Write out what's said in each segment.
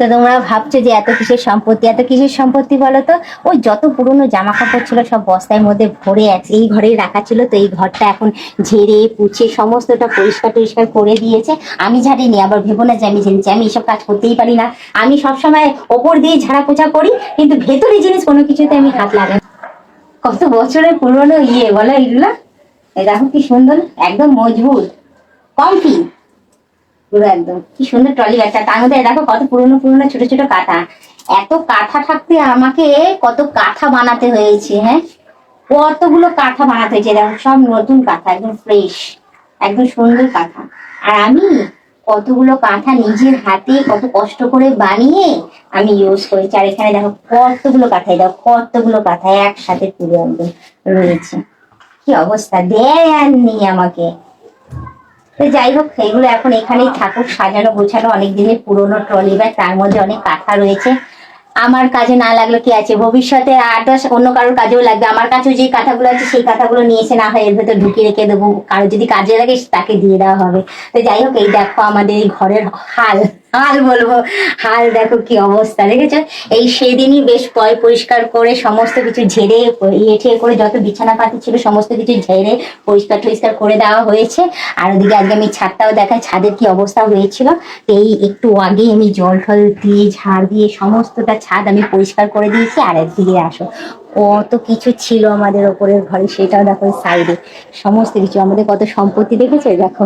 তো তোমরা ভাবছো যে এত কিসের সম্পত্তি, এত কিসের সম্পত্তি বলো তো? ওই যত পুরনো জামা কাপড় ছিল সব বস্তার মধ্যে ভরে আছে, এই ঘরেই রাখা ছিল। তো এই ঘরটা এখন ঝেড়ে পুছে সমস্তটা পরিষ্কার টরিষ্কার করে দিয়েছে। আমি ঝাড়িনি, আবার ভেবো না যে আমি ঝেড়েছি, আমি এসব কাজ করতেই পারি না। আমি সবসময় ওপর দিয়ে ঝাড়া পোছা করি, কিন্তু ভেতরে জিনিস কোনো কিছুতে আমি হাত লাগাই না। কত বছরের পুরনো বলো এগুলো। এই দেখো কি সুন্দর, একদম মজবুত, কমফি পুরো একদম। কি সুন্দর ট্রলি ব্যাগটা, তার মধ্যে দেখো কত পুরনো পুরনো ছোট ছোট কাঁথা। এত কাঁথা থাকতে আমাকে কত কাঁথা বানাতে হয়েছে, হ্যাঁ কতগুলো কাঁথা বানাতে হয়েছে। দেখো সব নতুন কাঁথা, একদম ফ্রেশ, একদম সুন্দর কাঁথা। আর আমি কতগুলো কাঁথা নিজের হাতে কত কষ্ট করে বানিয়ে আমি ইউজ করেছি। আর এখানে দেখো কতগুলো কাঁথাই, দেখো কতগুলো কাঁথা একসাথে পুরো একদম রয়েছে। কি অবস্থা, দেয় আর নেই আমাকে। তো যাই হোক, এগুলো এখন এখানেই থাকুক, সাজানো গোছানো অনেক দিনের পুরোনো ট্রলি ব্যাগ, তার মধ্যে অনেক কাঁথা রয়েছে। আমার কাজে না লাগলো কি আছে, ভবিষ্যতে আদার্স অন্য কারোর কাজেও লাগবে। আমার কাছেও যে কাঁথাগুলো আছে সেই কাঁথাগুলো নিয়েছে না হয় এর ভেতর ঢুকিয়ে রেখে দেবো, কারো যদি কাজে লাগে তাকে দিয়ে দেওয়া হবে। তো যাই হোক, এই দেখো আমাদের এই ঘরের হাল, হাল বলবো, হাল দেখো কি অবস্থা, দেখেছো? এই সেদিনই বেশ পরিষ্কার করে সমস্ত কিছু ঝেড়ে ইয়ে করে যত বিছানা পাতি ছিল সমস্ত কিছু ঝেড়ে পরিষ্কার টরিষ্কার করে দেওয়া হয়েছে। আর ওদিকে আজকে আমি ছাদটাও দেখাই, ছাদের কি অবস্থা হয়েছিল। এই একটু আগে আমি জল টল দিয়ে ঝাড় দিয়ে সমস্তটা ছাদ আমি পরিষ্কার করে দিয়েছি। আর একদিকে আসো, কত কিছু ছিল আমাদের ওপরের ঘরে, সেটাও দেখো সাইডে সমস্ত কিছু। আমাদের কত সম্পত্তি দেখেছো, দেখো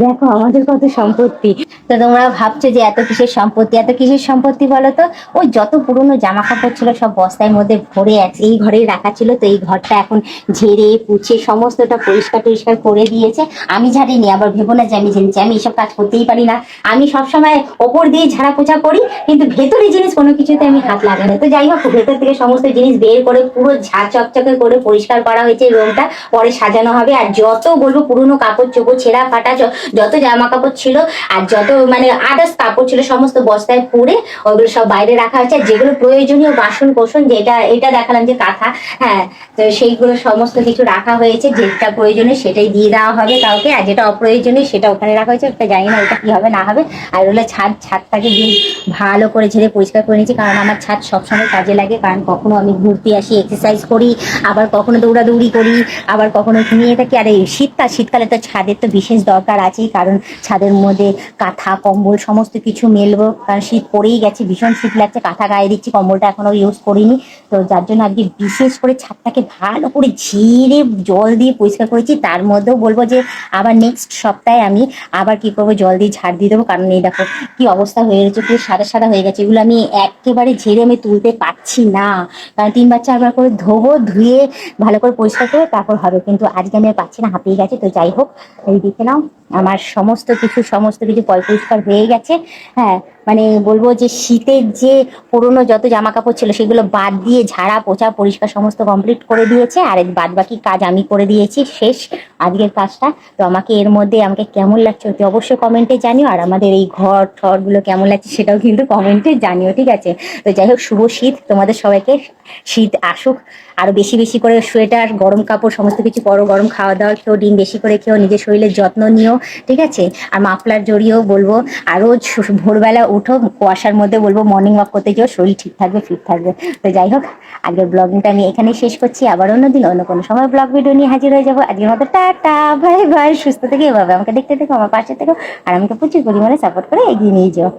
দেখো আমাদের কত সম্পত্তি। তো তোমরা ভাবছো যে এত কিসের সম্পত্তি, এত কিসের সম্পত্তি বলো তো? ওই যত পুরনো জামা কাপড় ছিল সব বস্তার মধ্যে ভরে আছে, এই ঘরেই রাখা ছিল। তো এই ঘরটা এখন ঝেড়ে পুছে সমস্তটা পরিষ্কার টরিষ্কার করে দিয়েছে। আমি ঝাড়িনি, আবার ভেবো না যে আমি ঝেড়েছি, আমি এসব কাজ করতেই পারি না। আমি সবসময় ওপর দিয়ে ঝাড়া পোছা করি, কিন্তু ভেতরে জিনিস কোনো কিছুতে আমি হাত লাগাই না। তো যাই হোক, ভেতর থেকে সমস্ত জিনিস বের করে পুরো ঝাঁ চকচকে করে পরিষ্কার করা হয়েছে। রুমটা পরে সাজানো হবে। আর যত বলবো পুরনো কাপড় চোপড় ছেঁড়া ফাটা যত জামা কাপড় ছিল আর যত মানে আদার্স কাপড় ছিল সমস্ত বস্তায় পরে ওইগুলো সব বাইরে রাখা হয়েছে। যেগুলো প্রয়োজনীয় বাসন কোসন, যেটা এটা দেখালাম যে কাঁথা, হ্যাঁ, তো সেইগুলো সমস্ত কিছু রাখা হয়েছে। যেটা প্রয়োজনীয় সেটাই দিয়ে দেওয়া হবে কাউকে, আর যেটা অপ্রয়োজনীয় সেটা ওখানে রাখা হয়েছে। ওটা জানি না ওটা কি হবে না হবে। আর ওগুলো ছাদটাকে বেশ ভালো করে ঝেড়ে পরিষ্কার করে নিয়েছি, কারণ আমার ছাদ সবসময় কাজে লাগে। কারণ কখনো আমি ঘুরতে আসি, এক্সারসাইজ করি, আবার কখনো দৌড়াদৌড়ি করি, আবার কখনো ঘুমিয়ে থাকি। আর এই শীতকালে তো ছাদের তো বিশেষ দরকার আছেই, কারণ ছাদের মধ্যে কাঁথা কম্বল সমস্ত কিছু মেলবো, কারণ শীত পড়েই গেছে, ভীষণ শীত লাগছে। কাঁথা গায়ে দিচ্ছি, কম্বলটা এখনো ইউজ করিনি। তো যার জন্য আজকে বিশেষ করে ছাদটাকে ভালো করে ঝিরে জল দিয়ে পরিষ্কার করেছি। তার মধ্যেও বলবো যে আবার নেক্সট সপ্তাহে আমি আবার কি করবো, জল দিয়ে ঝাড় দিয়ে দেবো। কারণ এই দেখো কি অবস্থা হয়ে গেছে, পুরো সাদা সাদা হয়ে গেছে। এগুলো আমি একেবারে ঝেড়ে আমি তুলতে পারছি না, কারণ 3-4 বার করে ধোবো, ধুয়ে ভালো করে পরিষ্কার করে তারপর হবে। কিন্তু আজকে আমি আর পাচ্ছি না, হাঁপিয়ে গেছে। তো যাই হোক, এই দেখে নাও আমার সমস্ত কিছু পরিষ্কার হয়ে গেছে। হ্যাঁ, মানে বলবো যে শীতের যে পুরনো যত জামা কাপড় ছিল সেগুলো বাদ দিয়ে ঝাড়া পোছা পরিষ্কার সমস্ত কমপ্লিট করে দিয়েছে। আর বাদ বাকি কাজ আমি করে দিয়েছি, শেষ আজকের কাজটা। তো আমাকে এর মধ্যে আমাকে কেমন লাগছে অতি অবশ্যই কমেন্টে জানিও। আর আমাদের এই ঘর ঠরগুলো কেমন লাগছে সেটাও কিন্তু কমেন্টে জানিও, ঠিক আছে? তো যাই হোক, শুভ শীত তোমাদের সবাইকে, শীত আসুক। আরো বেশি বেশি করে সোয়েটার, গরম কাপড় সমস্ত কিছু পরো, গরম খাওয়া দাওয়া খেও, ডিম বেশি করে খেও, নিজের শরীরের যত্ন নিও, ঠিক আছে? আর মাফলার জড়িয়েও বলবো। আর রোজ ভোরবেলা উঠো, কুয়াশার মধ্যে বলবো মর্নিং ওয়াক করতে যাও, শরীর ঠিক থাকবে, ফিট থাকবে। তো যাই হোক, আজকের ব্লগিংটা আমি এখানেই শেষ করছি। আবার অন্যদিন অন্য কোনো সময় ব্লগ ভিডিও নিয়ে হাজির হয়ে যাবো। আজকের মতো টাটা, বাই বাই। সুস্থ থেকে এভাবে আমাকে দেখতে থেকো, আমার পাশে থেকো, আর আমাকে প্রচুর পরিমাণে সাপোর্ট করে এগিয়ে নিয়ে যাও।